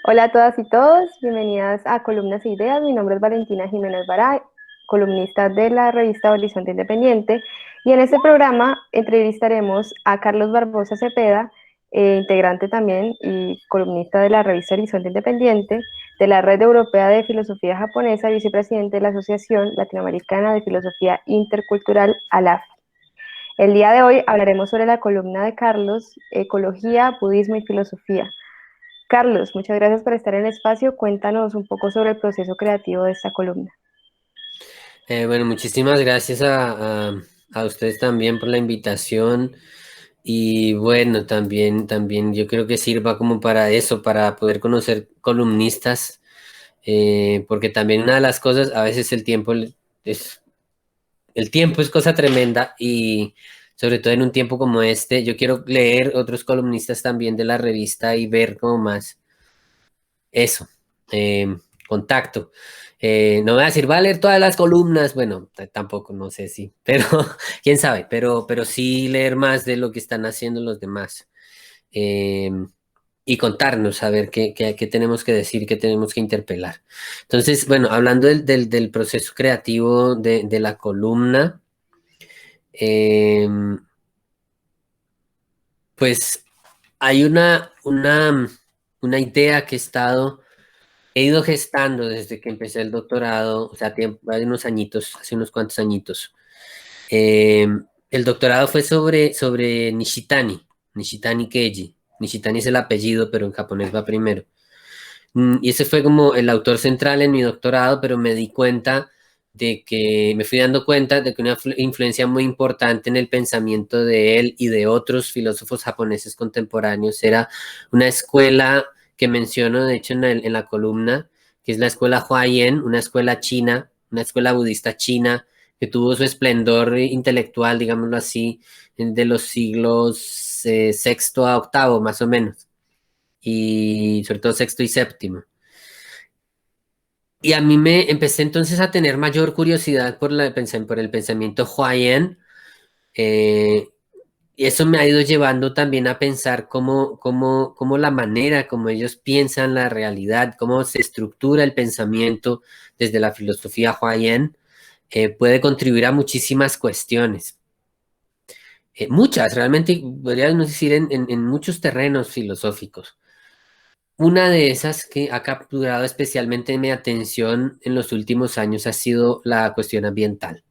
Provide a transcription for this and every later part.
Hola a todas y todos, bienvenidas a Columnas e Ideas. Mi nombre es Valentina Jiménez Baray, columnista de la revista Horizonte Independiente. Y en este programa entrevistaremos a Carlos Barbosa Cepeda, integrante también y columnista de la revista Horizonte Independiente, de la Red Europea de Filosofía Japonesa, vicepresidente de la Asociación Latinoamericana de Filosofía Intercultural, ALAF. El día de hoy hablaremos sobre la columna de Carlos, Ecología, Budismo y Filosofía. Carlos, muchas gracias por estar en el espacio. Cuéntanos un poco sobre el proceso creativo de esta columna. Bueno, muchísimas gracias a ustedes también por la invitación y bueno, también yo creo que sirva como para eso, para poder conocer columnistas, porque también una de las cosas, a veces es, el tiempo es cosa tremenda y sobre todo en un tiempo como este, yo quiero leer otros columnistas también de la revista y ver como más eso, contacto. No voy a decir, va a leer todas las columnas, bueno, tampoco, no sé si, pero quién sabe, pero sí leer más de lo que están haciendo los demás. eh, y contarnos, a ver qué tenemos que decir, qué tenemos que interpelar. Entonces, bueno, hablando del proceso creativo de la columna, eh, pues hay una idea que he ido gestando desde que empecé el doctorado, o sea, hace unos añitos, hace unos cuantos añitos. Eh, el doctorado fue sobre Nishitani Keiji. Nishitani es el apellido, pero en japonés va primero. Y ese fue como el autor central en mi doctorado, pero me fui dando cuenta de que una influencia muy importante en el pensamiento de él y de otros filósofos japoneses contemporáneos era una escuela que menciono, de hecho, en la columna, que es la escuela Huayan, una escuela china, una escuela budista china, que tuvo su esplendor intelectual, digámoslo así, de los siglos sexto a octavo, más o menos, y sobre todo sexto y séptimo. Y a mí me empecé entonces a tener mayor curiosidad por el pensamiento Huayan, eh, y eso me ha ido llevando también a pensar cómo la manera como ellos piensan la realidad, cómo se estructura el pensamiento desde la filosofía Huayan, puede contribuir a muchísimas cuestiones. Muchas, realmente podríamos decir en muchos terrenos filosóficos. Una de esas que ha capturado especialmente mi atención en los últimos años ha sido la cuestión ambiental.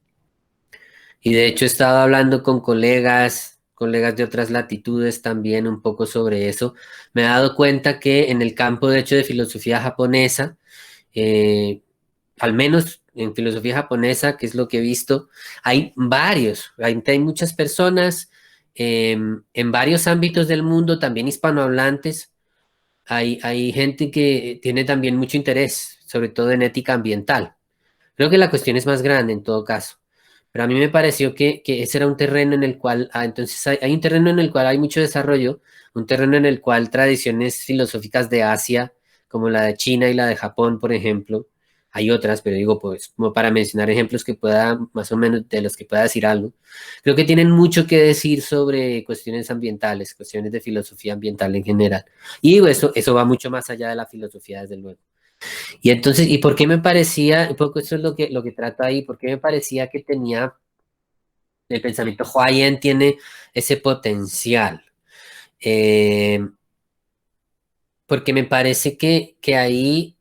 Y de hecho he estado hablando con colegas de otras latitudes también un poco sobre eso. Me he dado cuenta que en el campo de hecho de filosofía japonesa, eh, al menos en filosofía japonesa, que es lo que he visto, hay muchas personas en varios ámbitos del mundo, también hispanohablantes. Hay gente que tiene también mucho interés, sobre todo en ética ambiental. Creo que la cuestión es más grande en todo caso, pero a mí me pareció que ese era un terreno en el cual, entonces hay un terreno en el cual hay mucho desarrollo, un terreno en el cual tradiciones filosóficas de Asia, como la de China y la de Japón, por ejemplo, hay otras, pero digo, pues, como para mencionar ejemplos que pueda, más o menos, de los que pueda decir algo, creo que tienen mucho que decir sobre cuestiones ambientales, cuestiones de filosofía ambiental en general. Y digo, eso va mucho más allá de la filosofía, desde luego. Y entonces, ¿y por qué me parecía, un poco eso es lo que trato ahí, por qué me parecía que tenía, el pensamiento Huayen tiene ese potencial? Eh, Porque me parece que ahí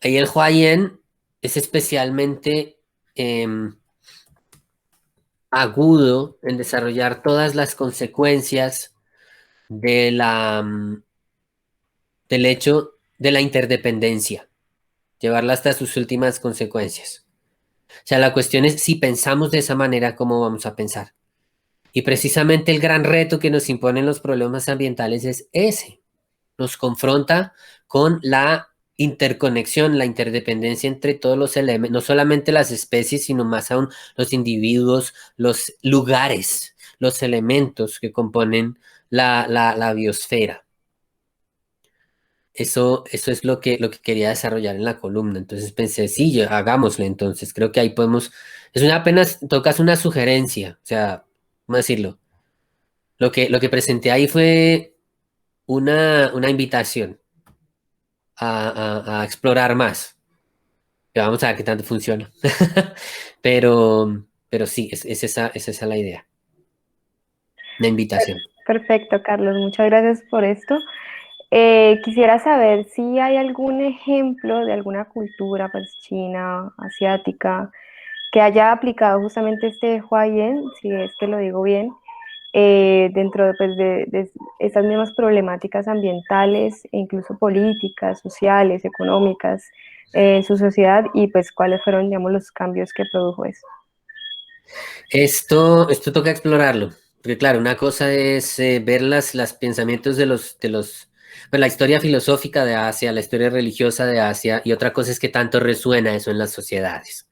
el Huayen es especialmente agudo en desarrollar todas las consecuencias de del hecho de la interdependencia, llevarla hasta sus últimas consecuencias. O sea, la cuestión es si pensamos de esa manera, ¿cómo vamos a pensar? Y precisamente el gran reto que nos imponen los problemas ambientales es ese. Nos confronta con la interconexión, la interdependencia entre todos los elementos, no solamente las especies, sino más aún los individuos, los lugares, los elementos que componen la biosfera. Eso es lo que quería desarrollar en la columna. Entonces pensé, sí, hagámoslo. Entonces creo que ahí podemos, es una apenas, tocas una sugerencia, o sea, ¿cómo decirlo? Lo que presenté ahí fue una invitación a explorar más. Que vamos a ver qué tanto funciona. Pero sí, es esa la idea, una invitación. Perfecto, Carlos, muchas gracias por esto. Quisiera saber si hay algún ejemplo de alguna cultura, pues china, asiática, que haya aplicado justamente este Huayen, si es que lo digo bien, dentro pues, de estas mismas problemáticas ambientales e incluso políticas, sociales, económicas en su sociedad y pues cuáles fueron, digamos, los cambios que produjo eso. Esto toca explorarlo, porque claro, una cosa es ver las pensamientos pues la historia filosófica de Asia, la historia religiosa de Asia, y otra cosa es que tanto resuena eso en las sociedades.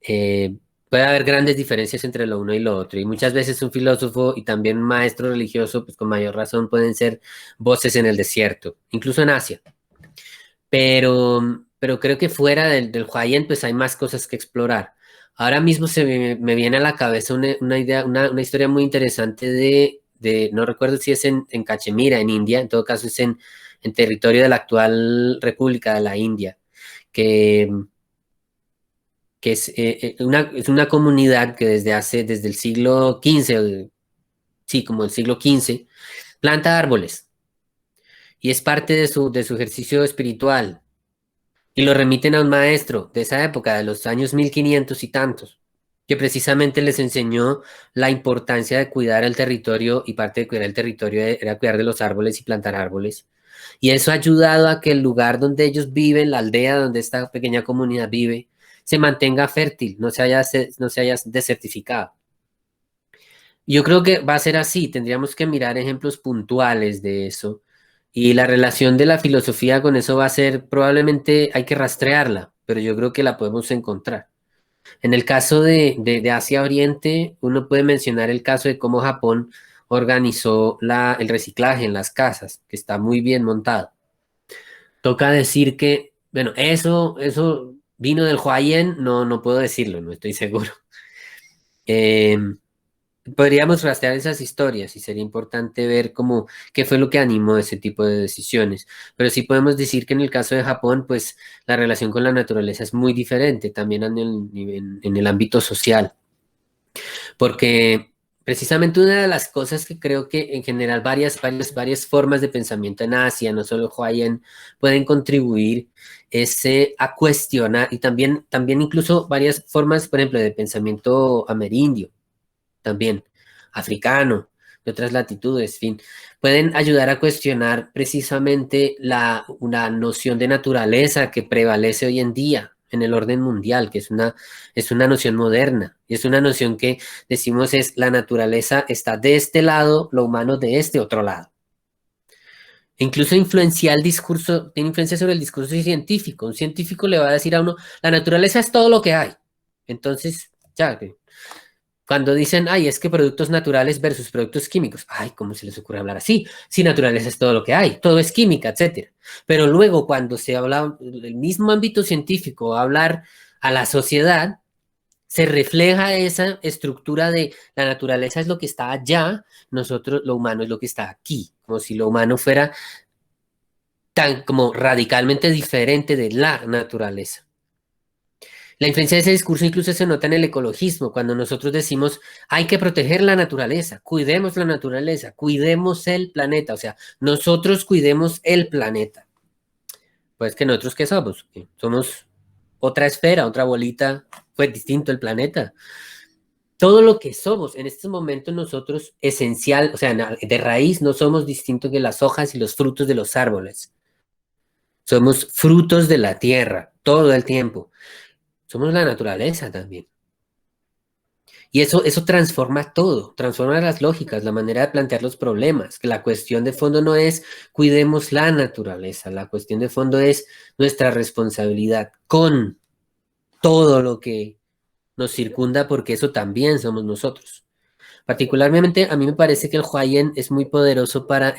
Puede haber grandes diferencias entre lo uno y lo otro, y muchas veces un filósofo y también un maestro religioso, pues con mayor razón pueden ser voces en el desierto, incluso en Asia. Pero creo que fuera del Huayen, pues hay más cosas que explorar. Ahora mismo me viene a la cabeza una idea, una historia muy interesante no recuerdo si es en Cachemira, en India, en todo caso es en territorio de la actual República de la India, que, que es una comunidad que desde el siglo XV, sí, como el siglo XV, planta árboles y es parte de su ejercicio espiritual. Y lo remiten a un maestro de esa época, de los años 1500 y tantos, que precisamente les enseñó la importancia de cuidar el territorio y parte de cuidar el territorio era cuidar de los árboles y plantar árboles. Y eso ha ayudado a que el lugar donde ellos viven, la aldea donde esta pequeña comunidad vive, se mantenga fértil, no se haya desertificado. Yo creo que va a ser así, tendríamos que mirar ejemplos puntuales de eso. Y la relación de la filosofía con eso va a ser, probablemente hay que rastrearla, pero yo creo que la podemos encontrar. En el caso de Asia Oriente, uno puede mencionar el caso de cómo Japón organizó el reciclaje en las casas, que está muy bien montado. Toca decir que, bueno, eso vino del Huayen, no puedo decirlo, no estoy seguro. Em, Podríamos rastrear esas historias y sería importante ver cómo, qué fue lo que animó ese tipo de decisiones. Pero sí podemos decir que en el caso de Japón, pues la relación con la naturaleza es muy diferente también en el ámbito social, porque precisamente una de las cosas que creo que en general varias formas de pensamiento en Asia, no solo Huayen, pueden contribuir es a cuestionar y también incluso varias formas, por ejemplo, de pensamiento amerindio también, africano, de otras latitudes, en fin, pueden ayudar a cuestionar precisamente una noción de naturaleza que prevalece hoy en día en el orden mundial, que es una noción moderna, y es una noción que decimos es la naturaleza está de este lado, lo humano de este otro lado. E incluso influencia el discurso, tiene influencia sobre el discurso científico. Un científico le va a decir a uno, la naturaleza es todo lo que hay. Entonces, ya, cuando dicen, ay, es que productos naturales versus productos químicos, ay, ¿cómo se les ocurre hablar así? Si naturaleza es todo lo que hay, todo es química, etcétera. Pero luego cuando se habla del mismo ámbito científico, hablar a la sociedad, se refleja esa estructura de la naturaleza es lo que está allá, nosotros lo humano es lo que está aquí, como si lo humano fuera tan como radicalmente diferente de la naturaleza. La influencia de ese discurso incluso se nota en el ecologismo, cuando nosotros decimos hay que proteger la naturaleza, cuidemos el planeta, o sea, nosotros cuidemos el planeta. Pues que nosotros qué somos? Somos otra esfera, otra bolita, pues distinto el planeta. Todo lo que somos en estos momentos nosotros esencial, o sea, de raíz no somos distintos que las hojas y los frutos de los árboles. Somos frutos de la tierra todo el tiempo. Somos la naturaleza también. Y eso transforma todo, transforma las lógicas, la manera de plantear los problemas, que la cuestión de fondo no es cuidemos la naturaleza, la cuestión de fondo es nuestra responsabilidad con todo lo que nos circunda, porque eso también somos nosotros. Particularmente a mí me parece que el Huayen es muy poderoso para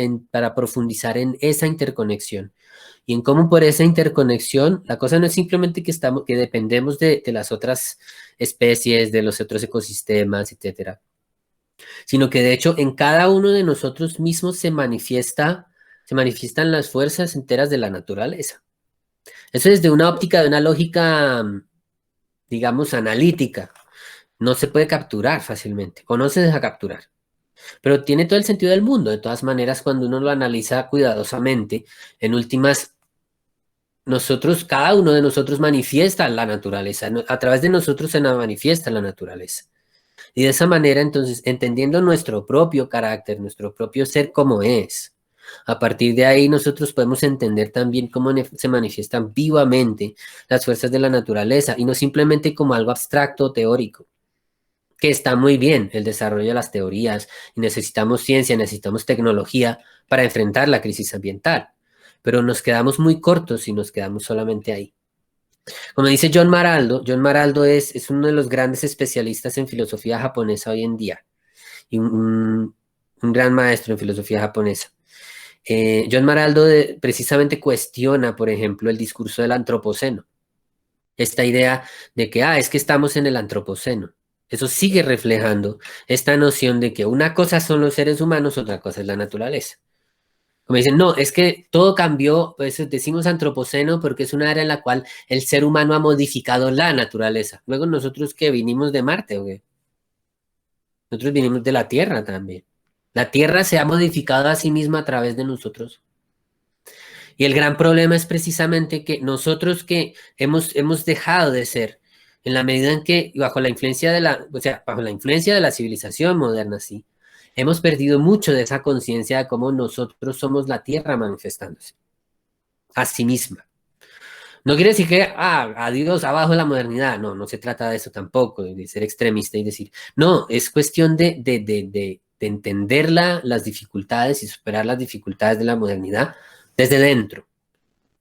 profundizar en esa interconexión y en cómo por esa interconexión la cosa no es simplemente que dependemos de las otras especies, de los otros ecosistemas, etcétera, sino que de hecho en cada uno de nosotros mismos se manifiesta se manifiestan las fuerzas enteras de la naturaleza. Eso desde una óptica de una lógica, digamos, analítica. No se puede capturar fácilmente, o no se deja capturar. Pero tiene todo el sentido del mundo. De todas maneras, cuando uno lo analiza cuidadosamente, en últimas, nosotros, cada uno de nosotros manifiesta la naturaleza. A través de nosotros se nos manifiesta la naturaleza. Y de esa manera, entonces, entendiendo nuestro propio carácter, nuestro propio ser como es, a partir de ahí nosotros podemos entender también cómo se manifiestan vivamente las fuerzas de la naturaleza y no simplemente como algo abstracto o teórico, que está muy bien el desarrollo de las teorías y necesitamos ciencia, necesitamos tecnología para enfrentar la crisis ambiental, pero nos quedamos muy cortos y nos quedamos solamente ahí. Como dice John Maraldo es uno de los grandes especialistas en filosofía japonesa hoy en día y un gran maestro en filosofía japonesa. John Maraldo precisamente cuestiona, por ejemplo, el discurso del antropoceno. Esta idea de que, es que estamos en el antropoceno. Eso sigue reflejando esta noción de que una cosa son los seres humanos, otra cosa es la naturaleza. Como dicen, no, es que todo cambió, pues decimos antropoceno porque es una era en la cual el ser humano ha modificado la naturaleza. Luego nosotros que vinimos de Marte, ¿o qué? Nosotros vinimos de la Tierra también. La Tierra se ha modificado a sí misma a través de nosotros. Y el gran problema es precisamente que nosotros que hemos dejado de ser, en la medida en que bajo la influencia de o sea, bajo la influencia de la civilización moderna, sí, hemos perdido mucho de esa conciencia de cómo nosotros somos la Tierra manifestándose a sí misma. No quiere decir que, adiós, abajo la modernidad. No, no se trata de eso tampoco, de ser extremista y decir, no, es cuestión de entender las dificultades y superar las dificultades de la modernidad desde dentro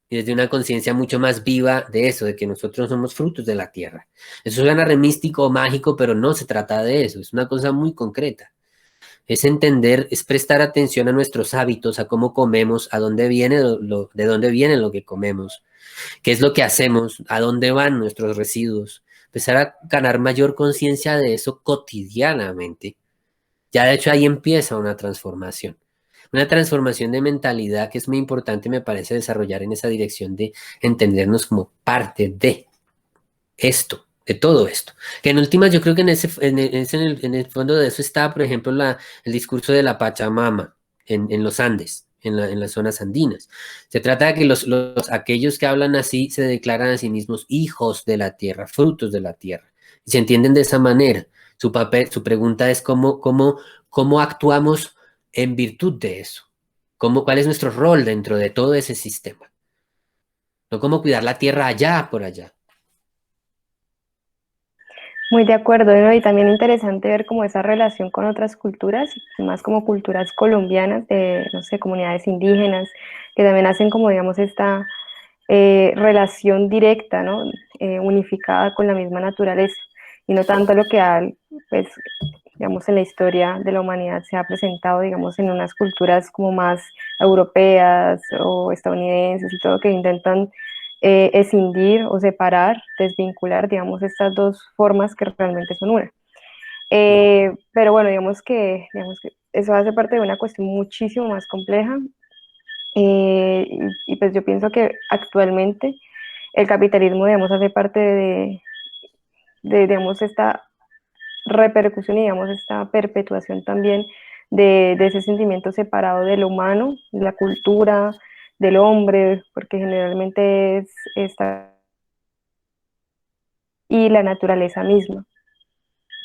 y desde una conciencia mucho más viva de eso, de que nosotros somos frutos de la tierra. Eso suena re místico o mágico, pero no se trata de eso, es una cosa muy concreta. Es entender, es prestar atención a nuestros hábitos, a cómo comemos, a dónde viene de dónde viene lo que comemos, qué es lo que hacemos, a dónde van nuestros residuos. Empezar a ganar mayor conciencia de eso cotidianamente. Ya de hecho ahí empieza una transformación. Una transformación de mentalidad que es muy importante, me parece, desarrollar en esa dirección de entendernos como parte de esto, de todo esto. Que en últimas yo creo que en el fondo de eso está, por ejemplo, el discurso de la Pachamama en los Andes, en las zonas andinas. Se trata de que aquellos que hablan así se declaran a sí mismos hijos de la tierra, frutos de la tierra. Y se entienden de esa manera. Su pregunta es cómo actuamos en virtud de eso. ¿Cuál es nuestro rol dentro de todo ese sistema? No cómo cuidar la tierra allá por allá. Muy de acuerdo, ¿no? Y también interesante ver como esa relación con otras culturas, más como culturas colombianas, de, no sé, comunidades indígenas, que también hacen como, digamos, esta relación directa, ¿no? Unificada con la misma naturaleza, y no tanto lo que pues, digamos, en la historia de la humanidad se ha presentado, digamos, en unas culturas como más europeas o estadounidenses y todo, que intentan escindir o separar, desvincular, digamos, estas dos formas que realmente son una. Pero bueno, digamos que eso hace parte de una cuestión muchísimo más compleja, y pues yo pienso que actualmente el capitalismo, digamos, hace parte digamos, esta repercusión y, digamos, esta perpetuación también de ese sentimiento separado de lo humano, de la cultura, del hombre, porque generalmente es esta y la naturaleza misma.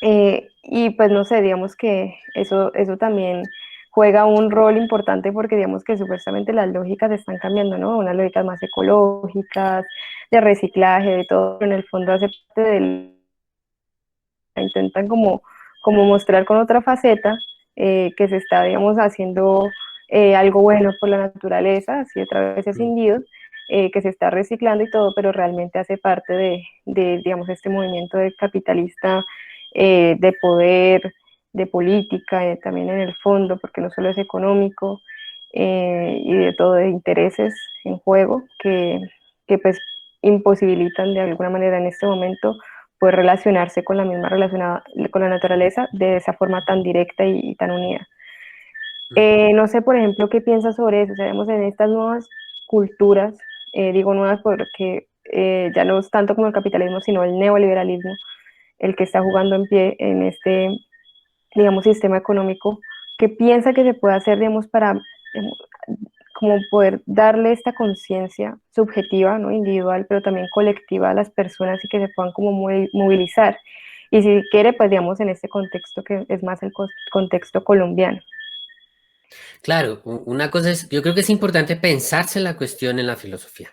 Y pues no sé, digamos que eso también juega un rol importante porque digamos que supuestamente las lógicas están cambiando, ¿no? Unas lógicas más ecológicas, de reciclaje, de todo, pero en el fondo hace parte del intentan como mostrar con otra faceta, que se está, digamos, haciendo algo bueno por la naturaleza, así otra vez escindido, que se está reciclando y todo, pero realmente hace parte digamos, este movimiento de capitalista, de poder, de política, también en el fondo, porque no solo es económico, y de todo, de intereses en juego que pues imposibilitan de alguna manera en este momento poder relacionarse con la misma relacionada con la naturaleza de esa forma tan directa y tan unida. No sé, por ejemplo, qué piensas sobre eso. O sea, vemos en estas nuevas culturas, digo nuevas porque ya no es tanto como el capitalismo, sino el neoliberalismo, el que está jugando en pie en este, digamos, sistema económico. ¿Qué piensa que se puede hacer, digamos, para como poder darle esta conciencia subjetiva, ¿no? Individual, pero también colectiva a las personas y que se puedan como movilizar? Y si quiere, pues digamos en este contexto que es más el contexto colombiano. Claro, una cosa es, yo creo que es importante pensarse la cuestión en la filosofía,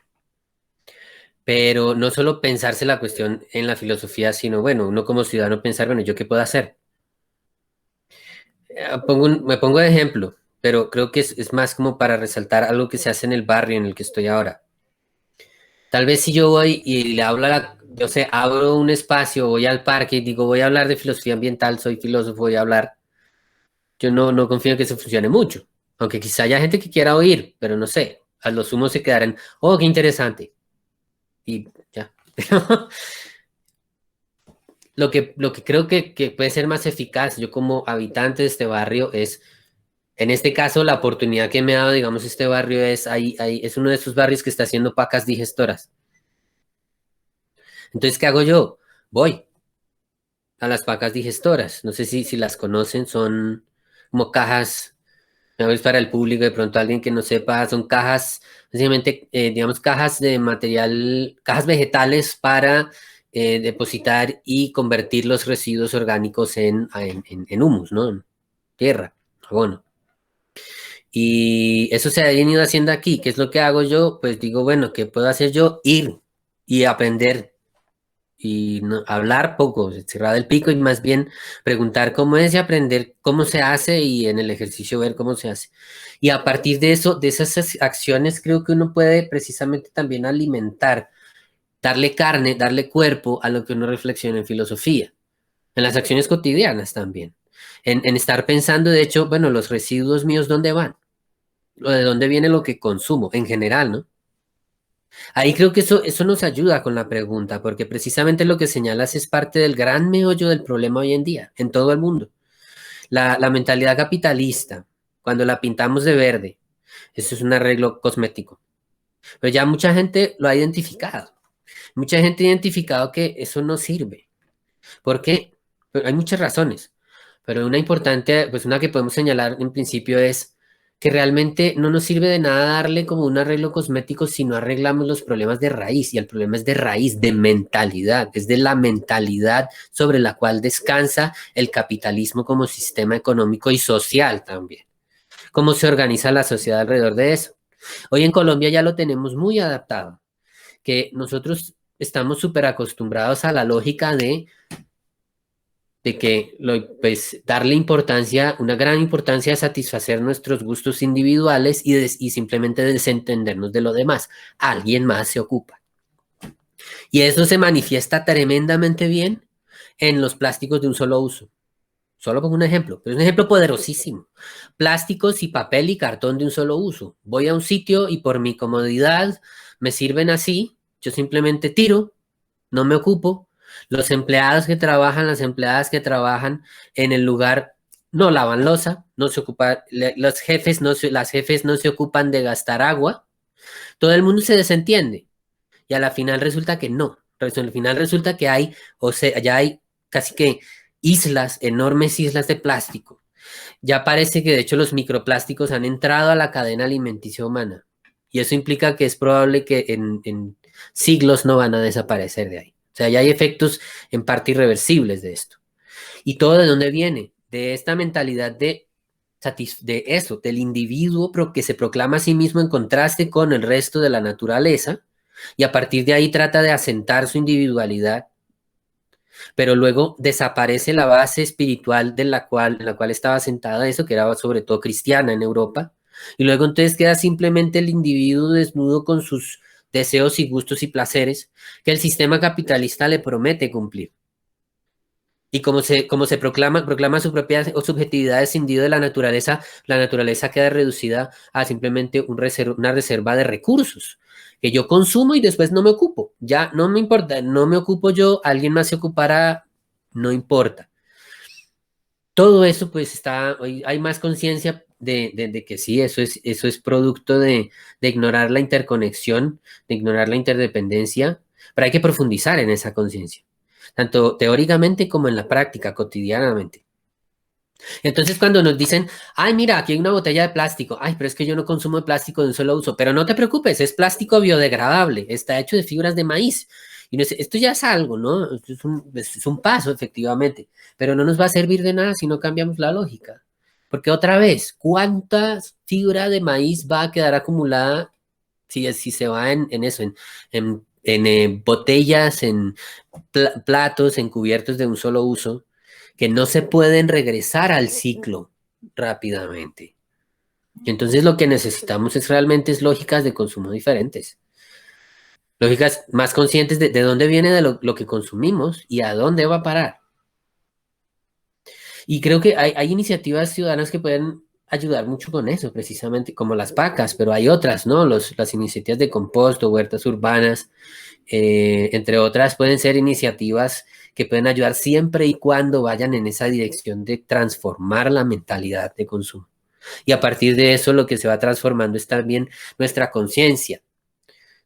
pero no solo pensarse la cuestión en la filosofía, sino, bueno, uno como ciudadano pensar, bueno, ¿yo qué puedo hacer? Me pongo de ejemplo, pero creo que es más como para resaltar algo que se hace en el barrio en el que estoy ahora. Tal vez si yo voy y le hablo a yo sé, abro un espacio, voy al parque y digo, voy a hablar de filosofía ambiental, soy filósofo, voy a hablar, yo no confío en que eso funcione mucho, aunque quizá haya gente que quiera oír, pero no sé, a lo sumo se quedarán, oh, qué interesante, y ya. Lo que creo que puede ser más eficaz, yo como habitante de este barrio, es, en este caso, la oportunidad que me ha dado, digamos, este barrio es, es uno de esos barrios que está haciendo pacas digestoras. Entonces, ¿qué hago yo? Voy a las pacas digestoras. No sé si las conocen, son como cajas, a veces para el público, de pronto alguien que no sepa, son cajas, básicamente, digamos, cajas de material, cajas vegetales para depositar y convertir los residuos orgánicos en humus, ¿no? En tierra, abono. Y eso se ha venido haciendo aquí. ¿Qué es lo que hago yo? Pues digo, bueno, ¿qué puedo hacer yo? Ir y aprender y hablar poco, cerrar el pico y más bien preguntar cómo es y aprender cómo se hace y en el ejercicio ver cómo se hace. Y a partir de eso, de esas acciones, creo que uno puede precisamente también alimentar, darle carne, darle cuerpo a lo que uno reflexiona en filosofía, en las acciones cotidianas también. En estar pensando, de hecho, bueno, los residuos míos, ¿dónde van? ¿O de dónde viene lo que consumo en general, no? Ahí creo que eso nos ayuda con la pregunta, porque precisamente lo que señalas es parte del gran meollo del problema hoy en día, en todo el mundo. La mentalidad capitalista, cuando la pintamos de verde, eso es un arreglo cosmético. Pero ya mucha gente lo ha identificado. Mucha gente ha identificado que eso no sirve. ¿Por qué? Pero hay muchas razones. Pero una importante, pues una que podemos señalar en principio es que realmente no nos sirve de nada darle como un arreglo cosmético si no arreglamos los problemas de raíz. Y el problema es de raíz, de mentalidad. Es de la mentalidad sobre la cual descansa el capitalismo como sistema económico y social también. ¿Cómo se organiza la sociedad alrededor de eso? Hoy en Colombia ya lo tenemos muy adaptado, que nosotros estamos súper acostumbrados a la lógica de que pues, darle importancia, una gran importancia a satisfacer nuestros gustos individuales y simplemente desentendernos de lo demás. Alguien más se ocupa. Y eso se manifiesta tremendamente bien en los plásticos de un solo uso. Solo pongo un ejemplo, pero es un ejemplo poderosísimo. Plásticos y papel y cartón de un solo uso. Voy a un sitio y por mi comodidad me sirven así. Yo simplemente tiro, no me ocupo. Los empleados que trabajan, las empleadas que trabajan en el lugar no lavan loza, no se ocupan, los jefes las jefes no se ocupan de gastar agua. Todo el mundo se desentiende y a la final resulta que no. Al final resulta que hay, o sea, ya hay casi que islas, enormes islas de plástico. Ya parece que de hecho los microplásticos han entrado a la cadena alimenticia humana y eso implica que es probable que en siglos no van a desaparecer de ahí. O sea, ya hay efectos en parte irreversibles de esto. ¿Y todo de dónde viene? De esta mentalidad de eso, del individuo que se proclama a sí mismo en contraste con el resto de la naturaleza y a partir de ahí trata de asentar su individualidad, pero luego desaparece la base espiritual en la cual estaba asentada eso, que era sobre todo cristiana en Europa, y luego entonces queda simplemente el individuo desnudo con sus deseos y gustos y placeres que el sistema capitalista le promete cumplir. Y como se proclama su propia subjetividad escindido de la naturaleza queda reducida a simplemente una reserva de recursos que yo consumo y después no me ocupo. Ya no me importa, no me ocupo yo, alguien más se ocupará, no importa. Todo eso pues está, hoy hay más conciencia de que sí, eso es producto de ignorar la interconexión, de ignorar la interdependencia, pero hay que profundizar en esa conciencia, tanto teóricamente como en la práctica, cotidianamente. Entonces, cuando nos dicen, ay, mira, aquí hay una botella de plástico, ay, pero es que yo no consumo de plástico de un solo uso, pero no te preocupes, es plástico biodegradable, está hecho de fibras de maíz. Y esto ya es algo, ¿no? Esto es un paso, efectivamente, pero no nos va a servir de nada si no cambiamos la lógica. Porque otra vez, ¿cuánta fibra de maíz va a quedar acumulada si se va en eso, en botellas, en platos, en cubiertos de un solo uso, que no se pueden regresar al ciclo rápidamente? Entonces lo que necesitamos es realmente es lógicas de consumo diferentes, lógicas más conscientes de dónde viene de lo que consumimos y a dónde va a parar. Y creo que hay iniciativas ciudadanas que pueden ayudar mucho con eso, precisamente como las pacas, pero hay otras, ¿no? Las iniciativas de composto, huertas urbanas, entre otras, pueden ser iniciativas que pueden ayudar siempre y cuando vayan en esa dirección de transformar la mentalidad de consumo. Y a partir de eso, lo que se va transformando es también nuestra conciencia,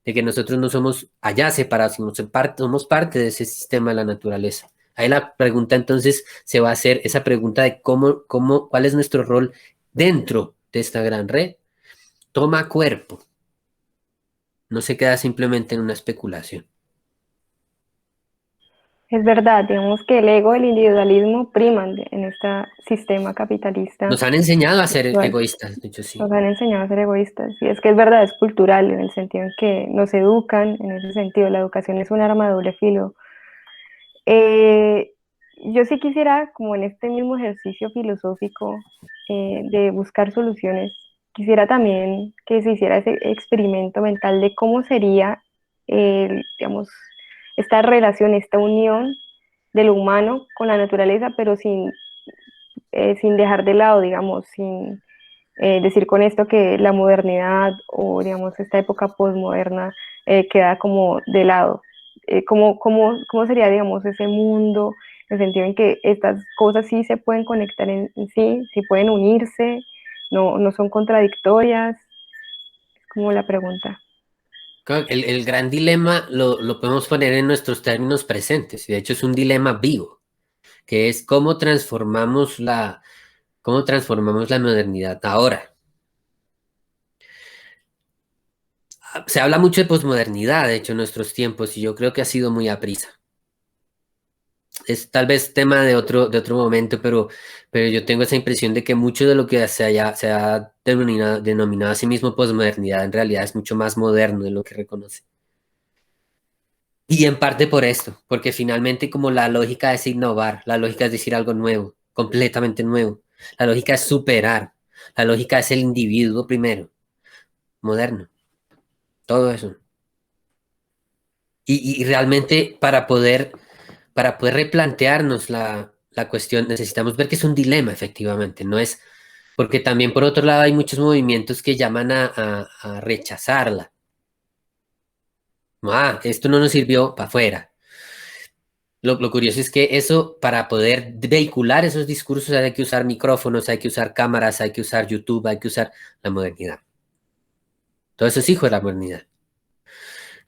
de que nosotros no somos allá separados, sino somos parte de ese sistema de la naturaleza. Ahí la pregunta entonces se va a hacer esa pregunta de cuál es nuestro rol dentro de esta gran red. Toma cuerpo, no se queda simplemente en una especulación. Es verdad, digamos que el ego y el individualismo priman en este sistema Nos capitalista han enseñado a ser actual. egoístas, de hecho sí. Nos han enseñado a ser egoístas. Y es que es verdad, es cultural en el sentido en que nos educan, en ese sentido, la educación es un arma de doble filo. Eh, yo sí quisiera, como en este mismo ejercicio filosófico de buscar soluciones, quisiera también que se hiciera ese experimento mental de cómo sería, digamos, esta relación, esta unión de lo humano con la naturaleza, pero sin dejar de lado, digamos, sin decir con esto que la modernidad o, digamos, esta época postmoderna queda como de lado. ¿Cómo sería, digamos, ese mundo, en el sentido en que estas cosas sí se pueden conectar en sí, sí pueden unirse, no son contradictorias? Es como la pregunta. Claro, el gran dilema lo podemos poner en nuestros términos presentes, y de hecho es un dilema vivo, que es cómo transformamos la modernidad ahora. Se habla mucho de posmodernidad, de hecho, en nuestros tiempos, y yo creo que ha sido muy aprisa. Es tal vez tema de otro momento, pero yo tengo esa impresión de que mucho de lo que se ha denominado a sí mismo posmodernidad en realidad es mucho más moderno de lo que reconoce. Y en parte por esto, porque finalmente como la lógica es innovar, la lógica es decir algo nuevo, completamente nuevo, la lógica es superar, la lógica es el individuo primero, moderno, todo eso. Y realmente para poder replantearnos la cuestión, necesitamos ver que es un dilema, efectivamente, no es, porque también por otro lado hay muchos movimientos que llaman a rechazarla. Ah, esto no nos sirvió para afuera. Lo curioso es que eso, para poder vehicular esos discursos, hay que usar micrófonos, hay que usar cámaras, hay que usar YouTube, hay que usar la modernidad. Todo eso es hijo de la modernidad.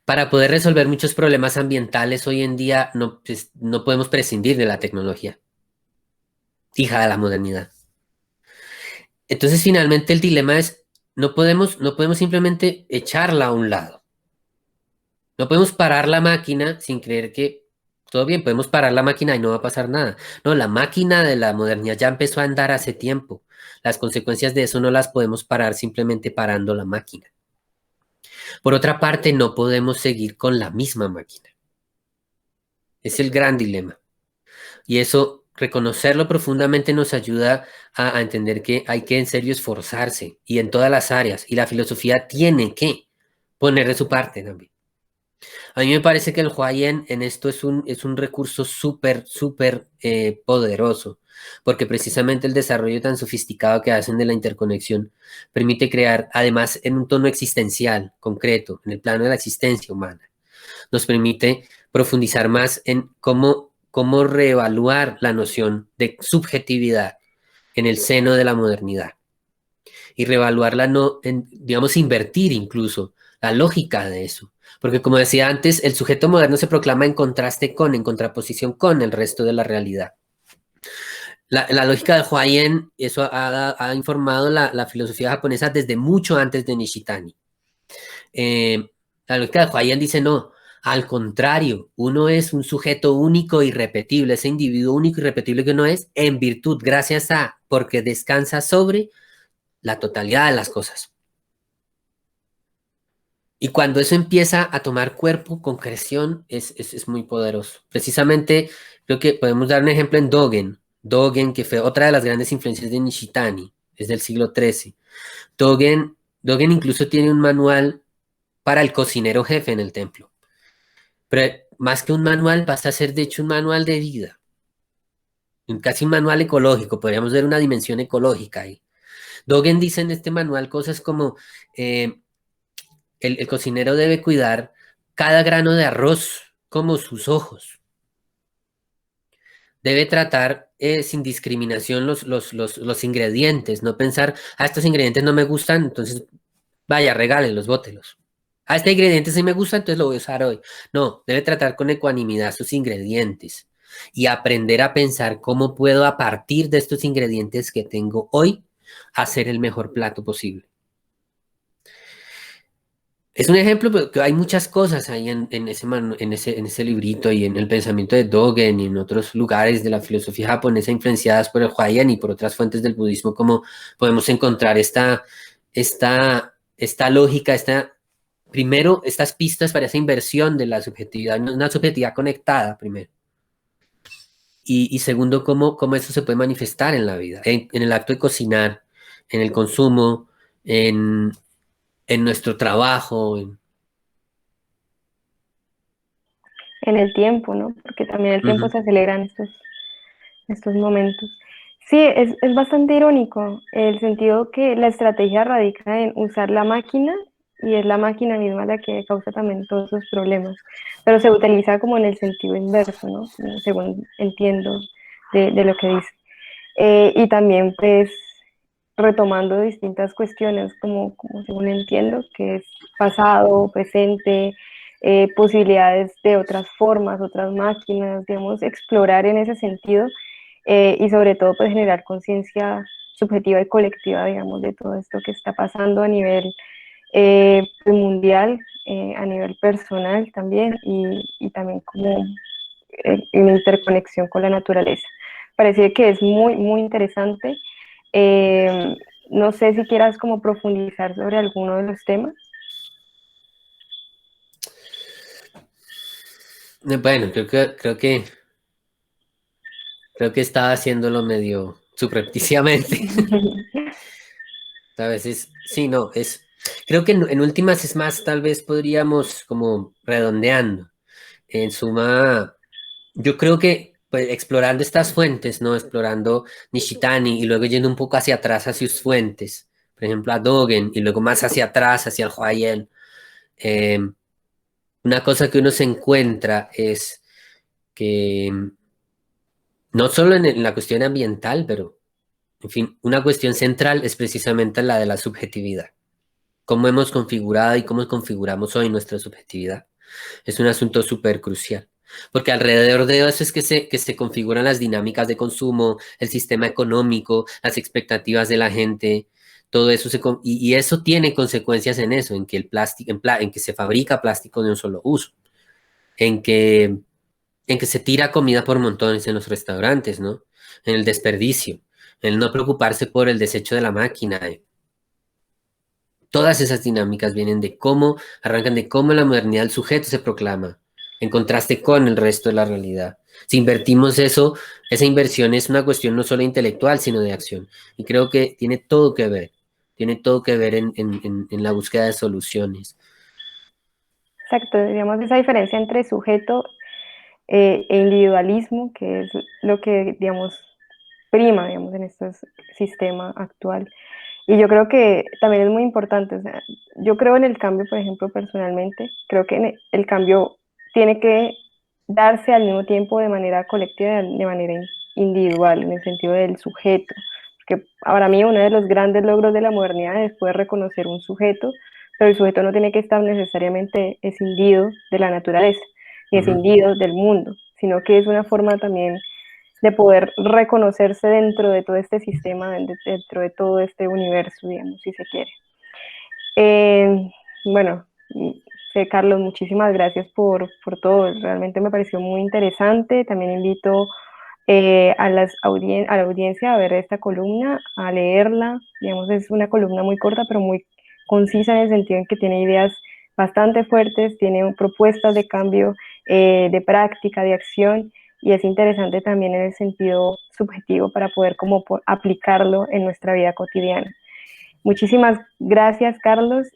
Para poder resolver muchos problemas ambientales hoy en día no, pues, no podemos prescindir de la tecnología, hija de la modernidad. Entonces, finalmente, el dilema es, no podemos simplemente echarla a un lado. No podemos parar la máquina sin creer que todo bien, podemos parar la máquina y no va a pasar nada. No, la máquina de la modernidad ya empezó a andar hace tiempo. Las consecuencias de eso no las podemos parar simplemente parando la máquina. Por otra parte, no podemos seguir con la misma máquina. Es el gran dilema. Y eso, reconocerlo profundamente nos ayuda a entender que hay que en serio esforzarse y en todas las áreas. Y la filosofía tiene que poner de su parte también. A mí me parece que el Huayen en esto es un recurso súper poderoso, porque precisamente el desarrollo tan sofisticado que hacen de la interconexión permite crear, además en un tono existencial, concreto, en el plano de la existencia humana, nos permite profundizar más en cómo reevaluar la noción de subjetividad en el seno de la modernidad. y reevaluarla, no, digamos, invertir incluso la lógica de eso. Porque como decía antes, el sujeto moderno se proclama en contraste con, en contraposición con el resto de la realidad. La lógica de Huayen, eso ha informado la filosofía japonesa desde mucho antes de Nishitani. Eh, la lógica de Huayen dice no, al contrario, uno es un sujeto único e irrepetible, ese individuo único y irrepetible que uno es, en virtud, gracias a, porque descansa sobre la totalidad de las cosas. Y cuando eso empieza a tomar cuerpo, concreción, es muy poderoso. Precisamente, creo que podemos dar un ejemplo en Dogen. Dogen, que fue otra de las grandes influencias de Nishitani, es del siglo XIII. Dogen, Dogen incluso tiene un manual para el cocinero jefe en el templo. Pero más que un manual, pasa a ser de hecho un manual de vida. Casi un manual ecológico, podríamos ver una dimensión ecológica ahí. Dogen dice en este manual cosas como eh, el cocinero debe cuidar cada grano de arroz como sus ojos. Debe tratar sin discriminación los ingredientes, no pensar, estos ingredientes no me gustan, entonces vaya, regálenlos, bótelos. Este ingrediente sí me gusta, entonces lo voy a usar hoy. No, debe tratar con ecuanimidad sus ingredientes y aprender a pensar cómo puedo a partir de estos ingredientes que tengo hoy hacer el mejor plato posible. Es un ejemplo, pero que hay muchas cosas ahí en ese librito y en el pensamiento de Dogen y en otros lugares de la filosofía japonesa influenciadas por el Huayan y por otras fuentes del budismo, como podemos encontrar esta lógica, primero, estas pistas para esa inversión de la subjetividad, una subjetividad conectada, primero. Y segundo, cómo eso se puede manifestar en la vida, en el acto de cocinar, en el consumo, en, en nuestro trabajo, En el tiempo, ¿no? Porque también el tiempo Ujú. se acelera en estos momentos. Sí, es bastante irónico el sentido que la estrategia radica en usar la máquina y es la máquina misma la que causa también todos esos problemas, pero se utiliza como en el sentido inverso, ¿no? Según entiendo de lo que dice. Y también pues retomando distintas cuestiones como según entiendo, que es pasado, presente, posibilidades de otras formas, otras máquinas, digamos, explorar en ese sentido y sobre todo pues generar conciencia subjetiva y colectiva, digamos, de todo esto que está pasando a nivel mundial, a nivel personal también y también como en interconexión con la naturaleza. Parece que es muy, muy interesante. Eh, no sé si quieras como profundizar sobre alguno de los temas. Bueno, creo que estaba haciéndolo medio subrepticiamente. A veces, sí, no, creo que en últimas es más, tal vez podríamos como redondeando. En suma, yo creo que pues, explorando estas fuentes, ¿no? Explorando Nishitani y luego yendo un poco hacia atrás hacia sus fuentes, por ejemplo, a Dogen y luego más hacia atrás, hacia el Huayen, eh, una cosa que uno se encuentra es que no solo en la cuestión ambiental, pero en fin, una cuestión central es precisamente la de la subjetividad. Cómo hemos configurado y cómo configuramos hoy nuestra subjetividad. Es un asunto súper crucial, porque alrededor de eso es que se configuran las dinámicas de consumo, el sistema económico, las expectativas de la gente, todo eso y eso tiene consecuencias en eso, en que el plástico, en que se fabrica plástico de un solo uso, en que en que se tira comida por montones en los restaurantes, ¿no? En el desperdicio, en el no preocuparse por el desecho de la máquina. Todas esas dinámicas vienen de cómo, arrancan de cómo en la modernidad el sujeto se proclama, en contraste con el resto de la realidad. Si invertimos eso, esa inversión es una cuestión no solo intelectual, sino de acción. Y creo que tiene todo que ver en la búsqueda de soluciones. Exacto, digamos esa diferencia entre sujeto e individualismo, que es lo que, digamos, prima, digamos, en este sistema actual. Y yo creo que también es muy importante, o sea, yo creo en el cambio, por ejemplo, personalmente, creo que el cambio tiene que darse al mismo tiempo de manera colectiva, de manera individual, en el sentido del sujeto, que para mí uno de los grandes logros de la modernidad es poder reconocer un sujeto, pero el sujeto no tiene que estar necesariamente escindido de la naturaleza, ni Ujú. escindido del mundo, sino que es una forma también de poder reconocerse dentro de todo este sistema, dentro de todo este universo, digamos, si se quiere. Bueno, Carlos, muchísimas gracias por todo. Realmente me pareció muy interesante. También invito a la audiencia a ver esta columna, a leerla. Digamos, es una columna muy corta, pero muy concisa en el sentido en que tiene ideas bastante fuertes, tiene propuestas de cambio, de práctica, de acción, y es interesante también en el sentido subjetivo para poder como aplicarlo en nuestra vida cotidiana. Muchísimas gracias, Carlos.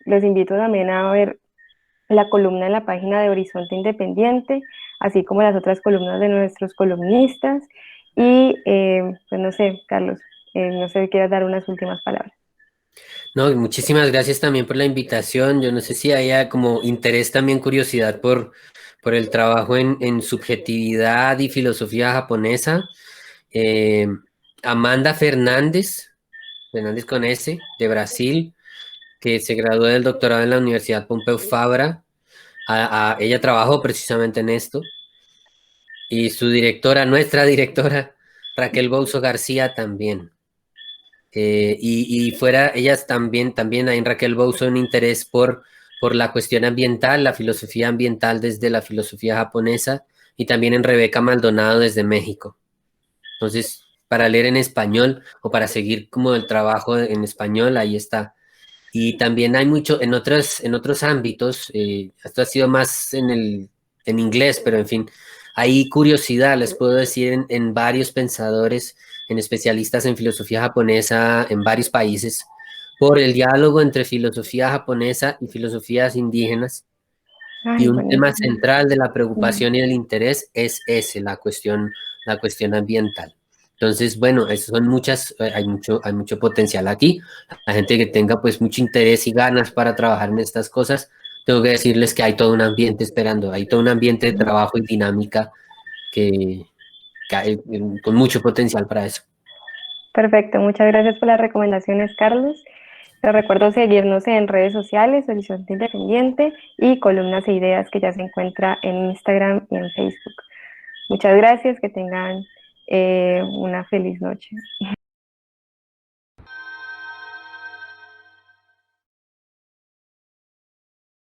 Los invito también a ver la columna en la página de Horizonte Independiente, así como las otras columnas de nuestros columnistas. Y pues no sé, Carlos, no sé si quieras dar unas últimas palabras. No, y muchísimas gracias también por la invitación. Yo no sé si haya como interés también, curiosidad por el trabajo en subjetividad y filosofía japonesa. Eh, Amanda Fernández, Fernández con S, de Brasil, que se graduó del doctorado en la Universidad Pompeu Fabra. Ella trabajó precisamente en esto. Y su directora, nuestra directora, Raquel Bouzo García también. Y fuera, ellas también hay en Raquel Bouzo un interés por la cuestión ambiental, la filosofía ambiental desde la filosofía japonesa, y también en Rebeca Maldonado desde México. Entonces, para leer en español o para seguir como el trabajo en español, ahí está. Y también hay mucho en otros ámbitos, esto ha sido más en inglés, pero en fin, hay curiosidad, les puedo decir, en varios pensadores, en especialistas en filosofía japonesa en varios países, por el diálogo entre filosofía japonesa y filosofías indígenas. Y Ay, un tema buenísimo. central de la preocupación y del interés es ese, la cuestión ambiental. Entonces, bueno, son muchas, hay mucho potencial aquí. La gente que tenga pues mucho interés y ganas para trabajar en estas cosas, tengo que decirles que hay todo un ambiente esperando, hay todo un ambiente de trabajo y dinámica que, que hay, con mucho potencial para eso. Perfecto, muchas gracias por las recomendaciones, Carlos. Te recuerdo seguirnos en redes sociales, Horizonte Independiente y Columnas e Ideas, que ya se encuentra en Instagram y en Facebook. Muchas gracias, que tengan una feliz noche.